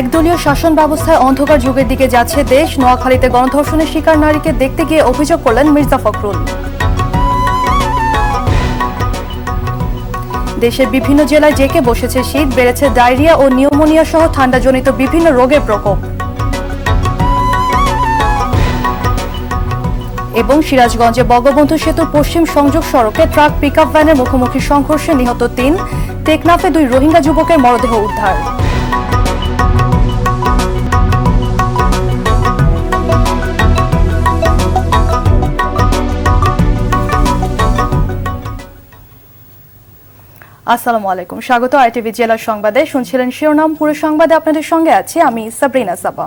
একদলীয় শাসন ব্যবস্থায় অন্ধকার যুগের দিকে যাচ্ছে দেশ। নোয়াখালীতে গণধর্ষণের শিকার নারীকে দেখতে গিয়ে অভিযোগ করলেন মির্জা ফখরুল। দেশের বিভিন্ন জেলায় জেঁকে বসেছে শীত, বেড়েছে ডায়রিয়া ও নিউমোনিয়া সহ ঠান্ডাজনিত বিভিন্ন রোগের প্রকোপ। এবং সিরাজগঞ্জে বঙ্গবন্ধু সেতুর পশ্চিম সংযোগ সড়কে ট্রাক পিকআপ ভ্যানের মুখোমুখি সংঘর্ষে নিহত ৩, টেকনাফে ২ রোহিঙ্গা যুবকের মরদেহ উদ্ধার। আসসালামু আলাইকুম, স্বাগত আইটিভি জেলা সংবাদে। শুনছিলেন শিরোনাম, পুরো সংবাদে আপনাদের সঙ্গে আছি আমি সাবরিনা সাবা।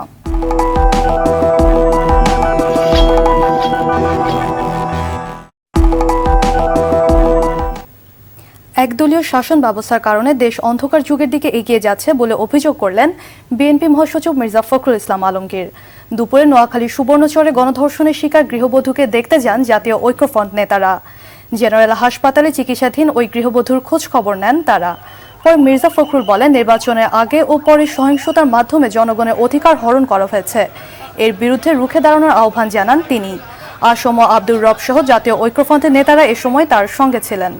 একদলীয় শাসন ব্যবস্থার কারণে দেশ অন্ধকার যুগের দিকে এগিয়ে যাচ্ছে বলে অভিযোগ করলেন বিএনপি মহাসচিব মির্জা ফখরুল ইসলাম আলমগীর। দুপুরে নোয়াখালী সুবর্ণচরে গণধর্ষণের শিকার গৃহবধূকে দেখতে যান জাতীয় ঐক্যফ্রন্ট নেতারা। জেনারেল হাসপাতালে চিকিৎসাধীন ওই গৃহবধূর খোঁজ খবর নেন তারা। পরে মির্জা ফখরুল বলেন, নির্বাচনের আগে ও পরে সহিংসতার মাধ্যমে জনগণের অধিকার হরণ করা হয়েছে, এর বিরুদ্ধে রুখে দাঁড়ানোর আহ্বান জানান তিনি। আসম আব্দুর রব সহ জাতীয় ঐক্যফ্রন্টের নেতারা এ সময় তার সঙ্গে ছিলেন।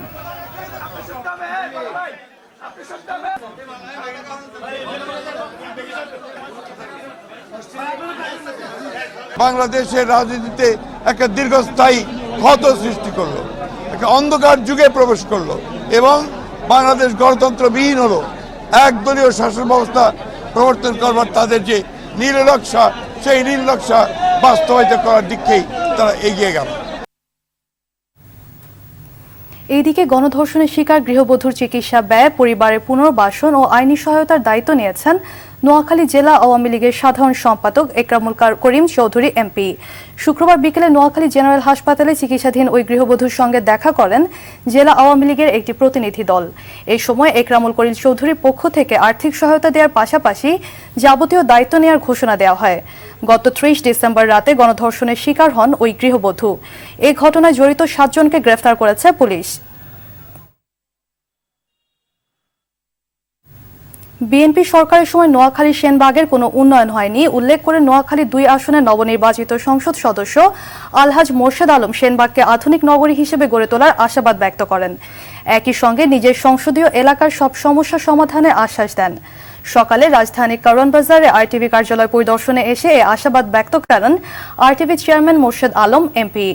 বাংলাদেশের রাজনীতিতে একটা দীর্ঘস্থায়ী ক্ষত সৃষ্টি করলো, একটা অন্ধকার যুগে প্রবেশ করলো এবং বাংলাদেশ গণতন্ত্রবিহীন হলো। একদলীয় শাসন ব্যবস্থা প্রবর্তন করবার তাদের যে নীল নকশা, সেই নীল নকশা বাস্তবায়িত করার দিকেই তারা এগিয়ে গেল। এইদিকে গণধর্ষণের শিকার গৃহবধূর চিকিৎসা ব্যয়, পরিবারের পুনর্বাসন ও আইনি সহায়তার দায়িত্ব নিয়েছেন নোয়াখালী জেলা আওয়ামী লীগের সাধারণ সম্পাদক একরামুল করিম চৌধুরী এমপি। শুক্রবার বিকেলে নোয়াখালী জেনারেল হাসপাতালে চিকিৎসাধীন ওই গৃহবধূর সঙ্গে দেখা করেন জেলা আওয়ামী লীগের একটি প্রতিনিধি দল। এই সময় একরামুল করিম চৌধুরীর পক্ষ থেকে আর্থিক সহায়তা দেওয়ার পাশাপাশি যাবতীয় দায়িত্ব নেওয়ার ঘোষণা দেওয়া হয়। গত ৩০ ডিসেম্বর রাতে গণধর্ষণের শিকার হন ওই গৃহবধূ। এই ঘটনায় জড়িত ৭ জনকে গ্রেফতার করেছে পুলিশ। বিএনপি সরকারের সময় নোয়াখালী সেনবাগের কোনো উন্নয়ন হয়নি উল্লেখ করে নোয়াখালী ২ আসনের নবনির্বাচিত সংসদ সদস্য আলহাজ মোর্শেদ আলম সেনবাগকে আধুনিক নগরী হিসেবে গড়ে তোলার আশাবাদ ব্যক্ত করেন। একই সঙ্গে নিজের সংসদীয় এলাকার সব সমস্যা সমাধানের আশ্বাস দেন। সকালে রাজধানীর কারওয়ান বাজারে আরটিভি কার্যালয় পরিদর্শনে এসে এই আশাবাদ ব্যক্ত করেন RTV chairman Morshed Alam MP.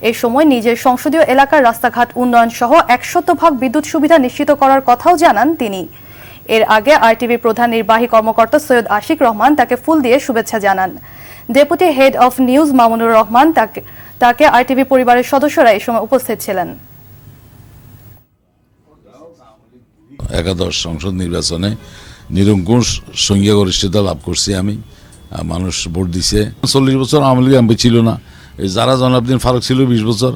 এ সময় নিজের সংসদীয় এলাকার রাস্তাঘাট উন্নয়ন সহ ১০০% বিদ্যুৎ সুবিধা নিশ্চিত করার কথাও জানান তিনি। এর আগে আরটিভি প্রধান নির্বাহী কর্মকর্তা সৈয়দ আশিক রহমান তাকে ফুল দিয়ে শুভেচ্ছা জানান। Deputy head of news Mamunur Rahman তাকে আরটিভি পরিবারের সদস্যরা এই সময় উপস্থিত ছিলেন। একাদশ সংসদ নির্বাচনে নিরঙ্কুশ সংখ্যাগরিষ্ঠতা লাভ করছি আমি, মানুষ ভোট দিছে। ৪০ বছর আওয়ামী লীগ এমপি ছিল না, এই যারা জনাবদিন ফারুক ছিল ২০ বছর,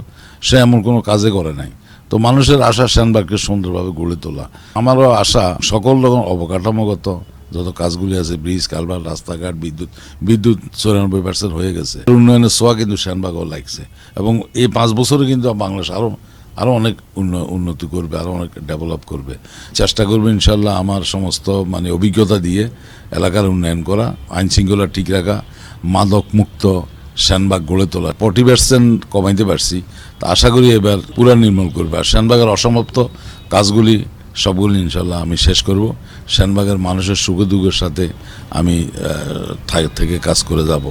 সে এমন কোনো কাজে করে নাই। তো মানুষের আশা সেনবাগকে সুন্দরভাবে গড়ে তোলা। আমারও আশা সকল রকম অবকাঠামোগত যত কাজগুলি আছে, ব্রিজ, কালভার্ট, রাস্তাঘাট, বিদ্যুৎ ৯৪% হয়ে গেছে। উন্নয়নের ছোঁয়া কিন্তু সেনবাগও লাগছে এবং এই ৫ বছরে কিন্তু বাংলাদেশ আরও অনেক উন্নতি করবে, আরও অনেক ডেভেলপ করবে। চেষ্টা করবে ইনশাল্লাহ আমার সমস্ত অভিজ্ঞতা দিয়ে এলাকার উন্নয়ন করা, আইন শৃঙ্খলা ঠিক রাখা, মাদক মুক্ত সেনবাগ গড়ে তোলা। 40% কমাইতে পারছি, তা আশা করি এবার পুরা নির্মূল করবে। আর সেনবাগের অসমাপ্ত কাজগুলি সবগুলি ইনশাল্লাহ আমি শেষ করব। সেনবাগের মানুষের সুখে দুঃখের সাথে আমি থেকে কাজ করে যাব।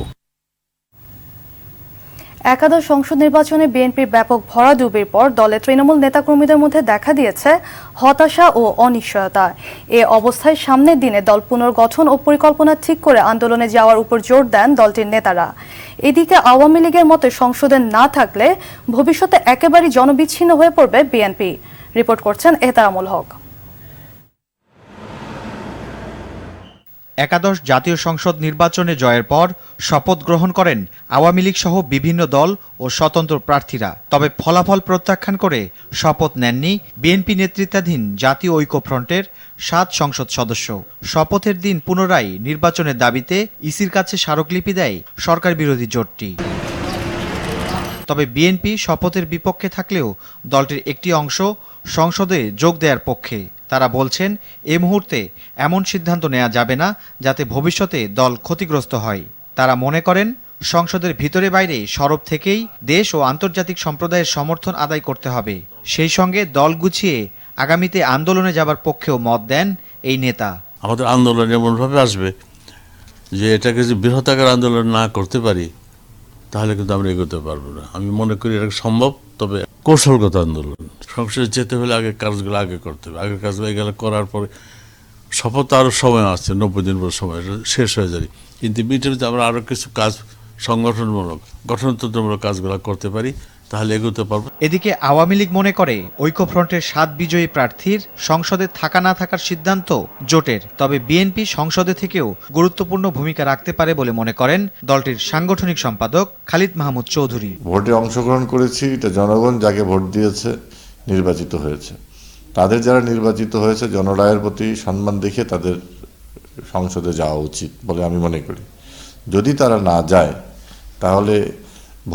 একাদশ সংসদ নির্বাচনে বিএনপির ব্যাপক ভরাডুবির পর দলের তৃণমূল নেতাকর্মীদের মধ্যে দেখা দিয়েছে হতাশা ও অনিশ্চয়তা। এ অবস্থায় সামনের দিনে দল পুনর্গঠন ও পরিকল্পনা ঠিক করে আন্দোলনে যাওয়ার উপর জোর দেন দলটির নেতারা। এদিকে আওয়ামী লীগের মতে সংসদে না থাকলে ভবিষ্যতে একেবারেই জনবিচ্ছিন্ন হয়ে পড়বে বিএনপি। রিপোর্ট করছেন এহতারামুল হক। একাদশ জাতীয় সংসদ নির্বাচনে জয়ের পর শপথ গ্রহণ করেন আওয়ামী লীগ সহ বিভিন্ন দল ও স্বতন্ত্র প্রার্থীরা। তবে ফলাফল প্রত্যাখ্যান করে শপথ নেননি বিএনপি নেতৃত্বাধীন জাতীয় ঐক্যফ্রন্টের ৭ সংসদ সদস্য। শপথের দিন পুনরায় নির্বাচনের দাবিতে ইসির কাছে স্মারকলিপি দেয় সরকার বিরোধী জোটটি। তবে বিএনপি শপথের বিপক্ষে থাকলেও দলটির একটি অংশ সংসদে যোগ দেওয়ার পক্ষে। তারা বলছেন এই মুহূর্তে এমন সিদ্ধান্ত নেওয়া যাবে না যাতে ভবিষ্যতে দল ক্ষতিগ্রস্ত হয়। তারা মনে করেন সংসদের ভিতরে বাইরে সরব থেকেই দেশ ও আন্তর্জাতিক সম্প্রদায়ের সমর্থন আদায় করতে হবে। সেই সঙ্গে দল গুছিয়ে আগামীতে আন্দোলনে যাবার পক্ষেও মত দেন এই নেতা। আমাদের আন্দোলন এমনভাবে আসবে যে এটাকে যে বৃহৎ আন্দোলন না করতে পারি তাহলে কিন্তু আমরা এগোতে পারবো না। আমি মনে করি এটা সম্ভব, তবে কৌশলগত আন্দোলন। সংসদে যেতে হলে আগে কাজগুলো আগে করতে হবে, আগের কাজগুলো এগুলো করার পরে শপথ আরও সময় আসছে, 90 দিন পর সময় শেষ হয়ে যাবে, কিন্তু মিটারে আমরা আরও কিছু কাজ সংগঠনমূলক গঠনতন্ত্রমূলক কাজগুলো করতে পারি, তাহলে এগোতে পারবো। এদিকে আওয়ামী লীগ মনে করে ঐক্যফ্রন্টের 7 বিজয়ী প্রার্থীর সংসদে থাকা না থাকার সিদ্ধান্ত জোটের, তবে বিএনপি সংসদে থেকেও গুরুত্বপূর্ণ ভূমিকা রাখতে পারে বলে মনে করেন দলটির সাংগঠনিক সম্পাদক খালিদ মাহমুদ চৌধুরী। ভোটে অংশগ্রহণ করেছি, এটা জনগণ যাকে ভোট দিয়েছে নির্বাচিত হয়েছে। তাদের যারা নির্বাচিত হয়েছে জনরায়ের প্রতি সম্মান দেখে তাদের সংসদে যাওয়া উচিত বলে আমি মনে করি। যদি তারা না যায় তাহলে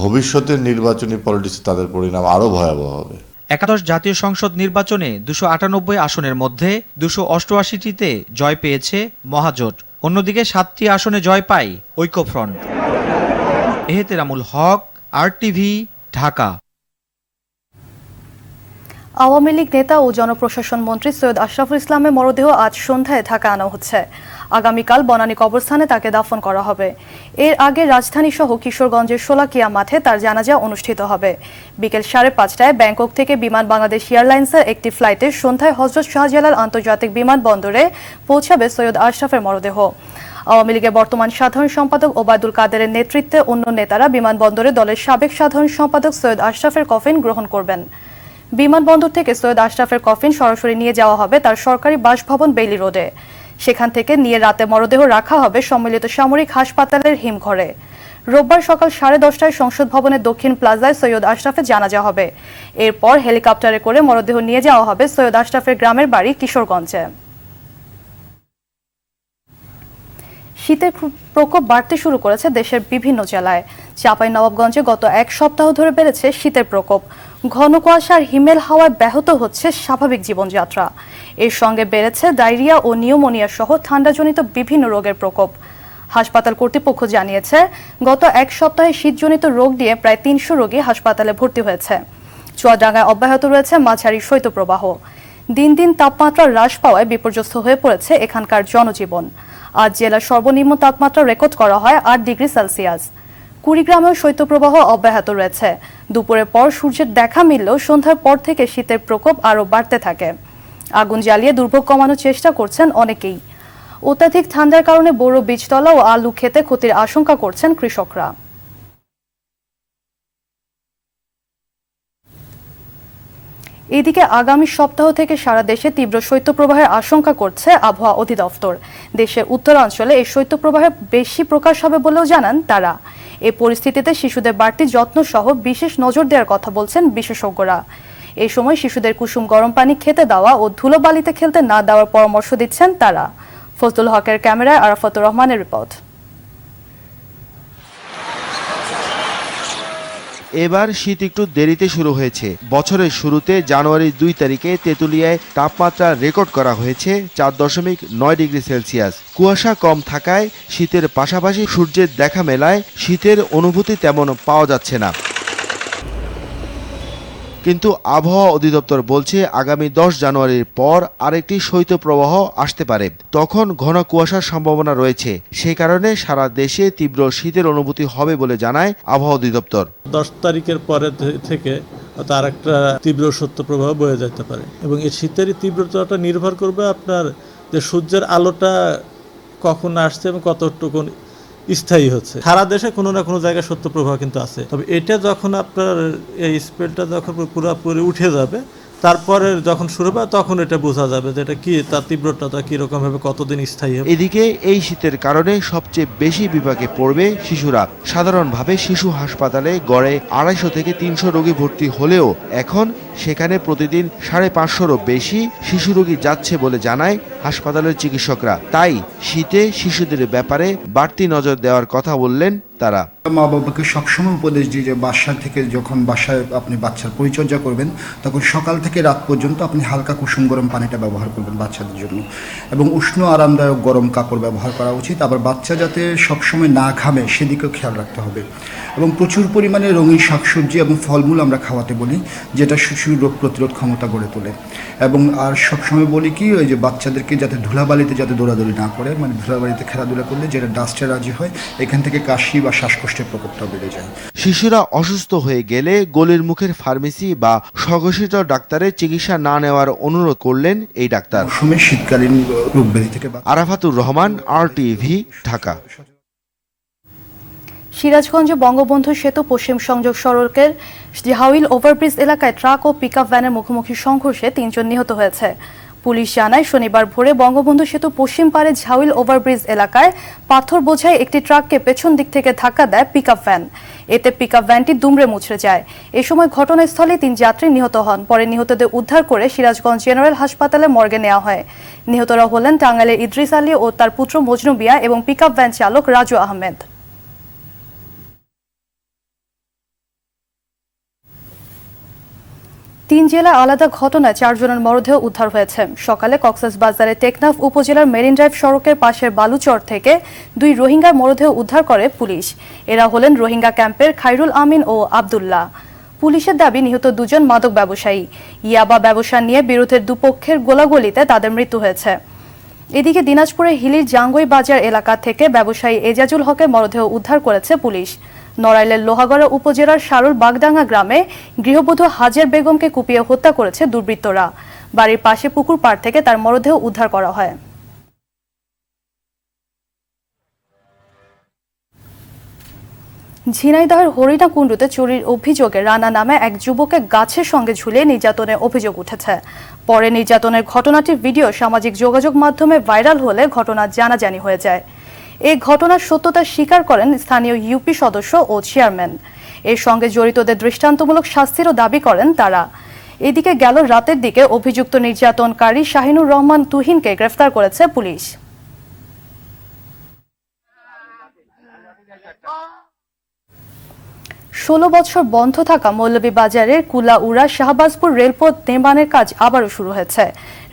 ভবিষ্যতের নির্বাচনী পলিটিক্সে তাদের পরিণাম আরও ভয়াবহ হবে। 11 জাতীয় সংসদ নির্বাচনে 298 আসনের মধ্যে 288টিতে জয় পেয়েছে মহাজোট, অন্যদিকে 7টি আসনে জয় পায় ঐক্যফ্রন্ট। এহতেরামুল হক, RTV, ঢাকা। আওয়ামী লীগ নেতা ও জনপ্রশাসন মন্ত্রী সৈয়দ আশরাফুল ইসলামের মরদেহ আজ সন্ধ্যায় ঢাকা আনা হচ্ছে। আগামীকাল বনানী কবরস্থানে তাকে দাফন করা হবে। এর আগে রাজধানী সহ কিশোরগঞ্জের শোলাকিয়া মাঠে তার জানাজা অনুষ্ঠিত হবে। বিকেল 5:30টায় ব্যাংকক থেকে বিমান বাংলাদেশ এয়ারলাইন্সের একটি ফ্লাইটে সন্ধ্যায় হযরত শাহজালাল আন্তর্জাতিক বিমানবন্দরে পৌঁছাবে সৈয়দ আশরাফের মরদেহ। আওয়ামী লীগের বর্তমান সাধারণ সম্পাদক ওবায়দুল কাদেরের নেতৃত্বে অন্য নেতারা বিমানবন্দরে দলের সাবেক সাধারণ সম্পাদক সৈয়দ আশরাফের কফিন গ্রহণ করবেন। বিমানবন্দর থেকে সৈয়দ আশরাফের কফিন সরাসরি নিয়ে যাওয়া হবে তার সরকারি বাসভবন বেইলি রোডে। সেখান থেকে নিয়ে রাতে মরদেহ রাখা হবে সম্মিলিত সামরিক হাসপাতালের হিমঘরে। রোববার সকাল 10:30টায় সংসদ ভবনের দক্ষিণ প্লাজায় সৈয়দ আশরাফের জানাজা হবে। এরপর হেলিকপ্টারে করে মরদেহ নিয়ে যাওয়া হবে সৈয়দ আশরাফের গ্রামের বাড়ি কিশোরগঞ্জে। শীতের প্রকোপ বাড়তে শুরু করেছে দেশের বিভিন্ন জেলায়। চাঁপাইনবাবগঞ্জে গত এক সপ্তাহ ধরে বেড়েছে শীতের প্রকোপ। ঘন কুয়াশা আর হিমেল হাওয়ায় ব্যাহত হচ্ছে স্বাভাবিক জীবনযাত্রা। এর সঙ্গে বেড়েছে ডায়রিয়া ও নিউমোনিয়া সহ ঠান্ডাজনিত বিভিন্ন রোগের প্রকোপ। হাসপাতাল কর্তৃপক্ষ জানিয়েছে গত এক সপ্তাহে শীতজনিত রোগ নিয়ে প্রায় 300 রোগী হাসপাতালে ভর্তি হয়েছে। চুয়াডাঙ্গায় অব্যাহত রয়েছে মাঝারি শৈত্যপ্রবাহ। দিন দিন তাপমাত্রা হ্রাস পাওয়ায় বিপর্যস্ত হয়ে পড়েছে এখানকার জনজীবন। আজ জেলার সর্বনিম্ন তাপমাত্রা রেকর্ড করা হয় 8 ডিগ্রি সেলসিয়াস। কুড়িগ্রামেও শৈত্যপ্রবাহ অব্যাহত রয়েছে। দুপুরের পর সূর্যের দেখা মিললেও সন্ধ্যার পর থেকে শীতের প্রকোপ আরও বাড়তে থাকে। আগুন জ্বালিয়ে দুর্ভোগ কমানোর চেষ্টা করছেন অনেকেই। অত্যাধিক ঠান্ডার কারণে বোরো বীজতলা ও আলু খেতে ক্ষতির আশঙ্কা করছেন কৃষকরা। এদিকে আগামী সপ্তাহ থেকে সারা দেশে তীব্র শৈত্যপ্রবাহের আশঙ্কা করছে আবহাওয়া অধিদপ্তর। দেশের উত্তরাঞ্চলে এই শৈত্যপ্রবাহের বেশি প্রকাশ হবে বলেও জানান তারা। এই পরিস্থিতিতে শিশুদের বাড়তি যত্ন সহ বিশেষ নজর দেওয়ার কথা বলছেন বিশেষজ্ঞরা। এই সময় শিশুদের কুসুম গরম পানি খেতে দেওয়া ও ধুলোবালিতে খেলতে না দেওয়ার পরামর্শ দিচ্ছেন তারা। ফজলুল হকের ক্যামেরায় আরাফাতুর রহমানের রিপোর্ট। এবার শীত একটু দেরিতে শুরু হয়েছে। বছরের শুরুতে জানুয়ারির 2 তারিখে তেঁতুলিয়ায় তাপমাত্রা রেকর্ড করা হয়েছে 4.9 ডিগ্রি সেলসিয়াস। কুয়াশা কম থাকায় শীতের পাশাপাশি সূর্যের দেখা মেলায় শীতের অনুভূতি তেমন পাওয়া যাচ্ছে না। কিন্তু আবহাওয়া অধিদপ্তর বলছে আগামী 10 জানুয়ারির পর আরেকটি শৈত্যপ্রবাহ আসতে পারে। তখন ঘন কুয়াশার সম্ভাবনা রয়েছে। সে কারণে সারা দেশে তীব্র শীতের অনুভূতি হবে বলে জানায় আবহাওয়া অধিদপ্তর। 10 তারিখের পরে থেকে তার একটা তীব্র শৈত্যপ্রবাহ বয়ে যেতে পারে এবং এই শীতের তীব্রতাটা নির্ভর করবে আপনার যে সূর্যের আলোটা কখন আসছে এবং কতটুকু স্থায়ী হচ্ছে। সারা দেশে কোনো না কোনো জায়গায় শৈত্যপ্রবাহ কিন্তু আছে, তবে এটা যখন আপনার এই স্পেলটা যখন পুরোপুরি উঠে যাবে তারপরে যখন শুরু হবে তখন এটা বোঝা যাবে যে এটা কি, তার তীব্রতাটা কিরকম হবে, কতদিন স্থায়ী হবে। এদিকে এই শীতের কারণে সবচেয়ে বেশি বিপাকে পড়বে শিশুরা। সাধারণভাবে শিশু হাসপাতালে গড়ে 250 থেকে 300 রোগী ভর্তি হলেও এখন সেখানে প্রতিদিন 550-রও বেশি শিশু রোগী যাচ্ছে বলে জানায় হাসপাতালের চিকিৎসকরা। তাই শীতে শিশুদের ব্যাপারে বাড়তি নজর দেওয়ার কথা বললেন তারা। মা বাবাকে সবসময় উপদেশ দিই যে বাসা থেকে যখন বাসায় আপনি বাচ্চার পরিচর্যা করবেন তখন সকাল থেকে রাত পর্যন্ত আপনি হালকা কুসুম গরম পানিটা ব্যবহার করবেন বাচ্চাদের জন্য, এবং উষ্ণ আরামদায়ক গরম কাপড় ব্যবহার করা উচিত। আবার বাচ্চা যাতে সবসময় না ঘামে সেদিকেও খেয়াল রাখতে হবে, এবং প্রচুর পরিমাণে রঙিন শাকসবজি এবং ফলমূল আমরা খাওয়াতে বলি, যেটা শিশুর রোগ প্রতিরোধ ক্ষমতা গড়ে তোলে। এবং আর সবসময় বলি কি ওই যে বাচ্চাদেরকে যাতে ধুলাবালিতে যাতে দৌড়াদৌড়ি না করে, মানে ধুলাবালিতে খেলাধুলা করলে যেটা ডাস্টে রাজি হয় এখান থেকে কাশি বা শ্বাসকষ্টের প্রকোপটা বেড়ে যায়। শিশুরা অসুস্থ হয়ে গেলে গলির মুখের ফার্মেসি বা স্বঘোষিত ডাক্তারের চিকিৎসা না নেওয়ার অনুরোধ করলেন এই ডাক্তার। মৌসুমে শীতকালীন রোগ ব্যাধি থেকে আরাফাতুর রহমান, RTV, ঢাকা। সিরাজগঞ্জে বঙ্গবন্ধু সেতু পশ্চিম সংযোগ সড়কের ঝাউইল ওভারব্রিজ এলাকায় ট্রাক ও পিকআপ ভ্যানের মুখোমুখি সংঘর্ষে 3 জন নিহত হয়েছে। পুলিশ জানায় শনিবার ভোরে বঙ্গবন্ধু সেতু পশ্চিম পাড়ে ঝাউইল ওভারব্রিজ এলাকায় পাথর বোঝাই একটি ট্রাককে পেছন দিক থেকে ধাক্কা দেয় পিকআপ ভ্যান। এতে পিকআপ ভ্যানটি দুমড়ে মুচড়ে যায়। এ সময় ঘটনাস্থলে 3 যাত্রী নিহত হন। পরে নিহতদের উদ্ধার করে সিরাজগঞ্জ জেনারেল হাসপাতালে মর্গে নেওয়া হয়। নিহতরা হলেন টাঙ্গাইলের ইদ্রিস আলী ও তার পুত্র মজনু মিয়া এবং পিকআপ ভ্যান চালক রাজু আহমেদ। 3 জেলায় আলাদা ঘটনায় 4 জনের মরদেহ উদ্ধার হয়েছে। সকালে কক্সবাজারের টেকনাফ উপজেলার মেরিন ড্রাইভ সড়কের পাশের বালুচর থেকে 2 রোহিঙ্গার মরদেহ উদ্ধার করে পুলিশ। এরা হলেন রোহিঙ্গা ক্যাম্পের খায়রুল আমিন ও আব্দুল্লাহ। পুলিশের দাবি নিহত 2 জন মাদক ব্যবসায়ী। ইয়াবা ব্যবসা নিয়ে বিরোধের দুপক্ষের গোলাগুলিতে তাদের মৃত্যু হয়েছে। এদিকে দিনাজপুরের হিলির জাঙ্গুই বাজার এলাকা থেকে ব্যবসায়ী এজাজুল হকের মরদেহ উদ্ধার করেছে পুলিশ। নড়াইলের লোহাগড়া উপজেলার সারুল বাগডাঙ্গা গ্রামে গৃহবধূ হাজের বেগমকে কুপিয়ে হত্যা করেছে দুর্বৃত্তরা। বাড়ির পাশে পুকুর পাড় থেকে তার মরদেহ উদ্ধার করা হয়। ঝিনাইদহের হরিণাকুণ্ডুতে চুরির অভিযোগে রানা নামে এক যুবককে গাছের সঙ্গে ঝুলিয়ে নির্যাতনের অভিযোগ উঠেছে। পরে নির্যাতনের ঘটনাটির ভিডিও সামাজিক যোগাযোগ মাধ্যমে ভাইরাল হলে ঘটনা জানাজানি হয়ে যায়। এই ঘটনার সত্যতা স্বীকার করেন স্থানীয় ইউপি সদস্য ও চেয়ারম্যান। এর সঙ্গে জড়িতদের দৃষ্টান্তমূলক শাস্তিরও দাবি করেন তারা। এদিকে গেল রাতের দিকে অভিযুক্ত নির্যাতনকারী শাহিনুর রহমান তুহিনকে গ্রেফতার করেছে পুলিশ। ষোলো বছর বন্ধ থাকা মৌলভীবাজারের কুলাউড়া শাহবাজপুর রেলপথ নির্মাণের কাজ আবারও শুরু হয়েছে।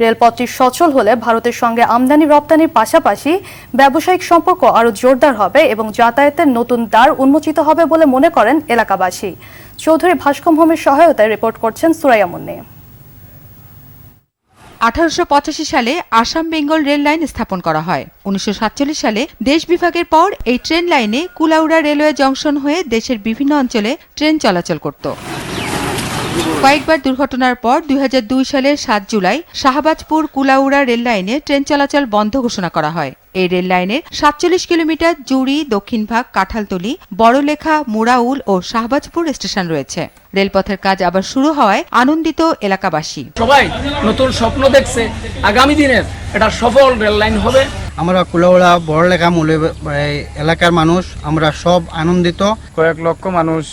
রেলপথটি সচল হলে ভারতের সঙ্গে আমদানি রপ্তানির পাশাপাশি ব্যবসায়িক সম্পর্ক আরও জোরদার হবে এবং যাতায়াতের নতুন দ্বার উন্মোচিত হবে বলে মনে করেন এলাকাবাসী। চৌধুরী ভাস্কম হোমের সহায়তায় রিপোর্ট করছেন সুরাইয়া মুন্নি। 1885 সালে আসাম বেঙ্গল রেল লাইন স্থাপন করা হয়। 1947 সালে দেশ বিভাগের পর এই ট্রেন লাইনে কুলাউড়া রেলওয়ে জংশন হয়ে দেশের বিভিন্ন অঞ্চলে ট্রেন চলাচল করত। কয়েকবার দুর্ঘটনার পর 2002 সালের 7 জুলাই শাহবাজপুর কুলাউড়া রেল লাইনে ট্রেন চলাচল বন্ধ ঘোষণা করা হয়। এই রেল লাইনের 47 কিলোমিটার জুড়ি, দক্ষিণ ভাগ, কাঁঠালতলী, বড়লেখা, মুড়াউল ও শাহবাজপুর স্টেশন রয়েছে। রেলপথের কাজ আবার শুরু হওয়ায় আনন্দিত এলাকাবাসী। সবাই নতুন স্বপ্ন দেখছে আগামী দিনের এটা সফল রেল লাইন হবে। আমরা কুলাউড়া, বড়লেখা, এলাকার মানুষ আমরা সব আনন্দিত। কয়েক লক্ষ মানুষ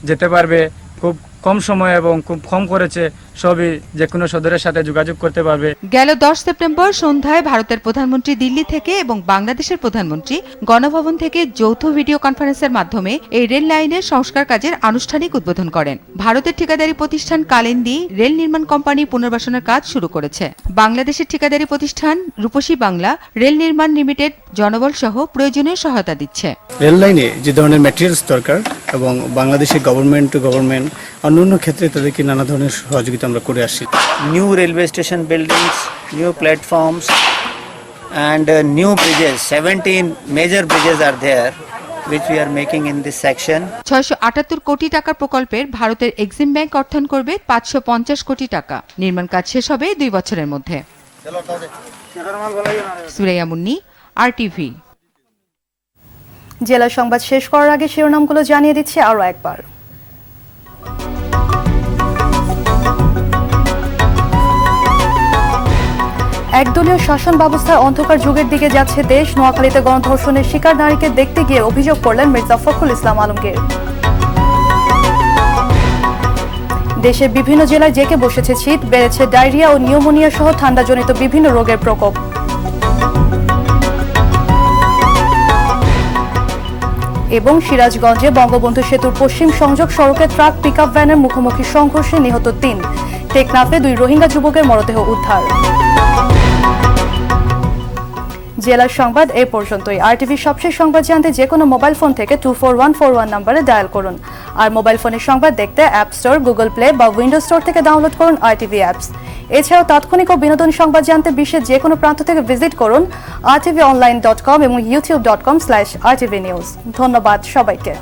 যেতে পারবে খুব কম সময় এবং খুব কম করেছে, সবই যে কোনো সদরের সাথে যোগাযোগ করতে পারবে। গেল 10 সেপ্টেম্বর সন্ধ্যায় ভারতের প্রধানমন্ত্রী দিল্লি থেকে এবং বাংলাদেশের প্রধানমন্ত্রী গণভবন থেকে যৌথ ভিডিও কনফারেন্সের মাধ্যমে এই রেল লাইনের সংস্কার কাজের আনুষ্ঠানিক উদ্বোধন করেন। ভারতের ঠিকাদারি প্রতিষ্ঠান কালিন্দী রেল নির্মাণ কোম্পানি পুনর্বাসনের কাজ শুরু করেছে। বাংলাদেশের ঠিকাদারি প্রতিষ্ঠান রূপসী বাংলা রেল নির্মাণ লিমিটেড জনবল সহ প্রয়োজনীয় সহায়তা দিচ্ছে। রেল লাইনে যে ধরনের ম্যাটেরিয়ালস দরকার এবং বাংলাদেশের গভর্নমেন্ট টু গভর্নমেন্ট অন্যান্য ক্ষেত্রে তাদেরকে নানা ধরনের সহযোগিতা আমরা করে আসছি। New railway station buildings, new platforms and new bridges, 17 major bridges are there which we are making in this section. 678 কোটি টাকার প্রকল্পের ভারতের এক্সিম ব্যাংক অর্থায়ন করবে 550 কোটি টাকা। নির্মাণ কাজ শেষ হবে 2 বছরের মধ্যে। সুরাইয়া মুন্নি, RTV। জেলা সংবাদ শেষ করার আগে শিরোনামগুলো জানিয়ে দিচ্ছি আরও একবার। একদলীয় শাসন ব্যবস্থার অন্ধকার যুগের দিকে যাচ্ছে দেশ। নোয়াখালীতে গণধর্ষণের শিকার নারীকে দেখতে গিয়ে অভিযোগ করলেন মির্জা ফখরুল ইসলাম আলমগীর। দেশের বিভিন্ন জেলায় জেঁকে বসেছে শীত, বেড়েছে ডায়রিয়া ও নিউমোনিয়া সহ ঠান্ডাজনিত বিভিন্ন রোগের প্রকোপ। এবং সিরাজগঞ্জে বঙ্গবন্ধু সেতুর পশ্চিম সংযোগ সড়কে ট্রাক পিকআপ ভ্যানের মুখোমুখি সংঘর্ষে নিহত ৩। টেকনাফে 2 রোহিঙ্গা যুবকের মরদেহ উদ্ধার। জেলার সংবাদ এ পর্যন্তই। আরটিভি সবশেষ সংবাদ জানতে যে কোনো মোবাইল ফোন থেকে 24141 নম্বরে ডায়াল করুন। আর মোবাইল ফোনের সংবাদ দেখতে অ্যাপ স্টোর, গুগল প্লে বা উইন্ডোজ স্টোর থেকে ডাউনলোড করুন আরটিভি অ্যাপস। এছাড়াও তাৎক্ষণিক ও বিনোদন সংবাদ জানতে বিশ্বের যে কোনো প্রান্ত থেকে ভিজিট করুন rtvonline.com এবং youtube.com/rtvnews। ধন্যবাদ সবাইকে।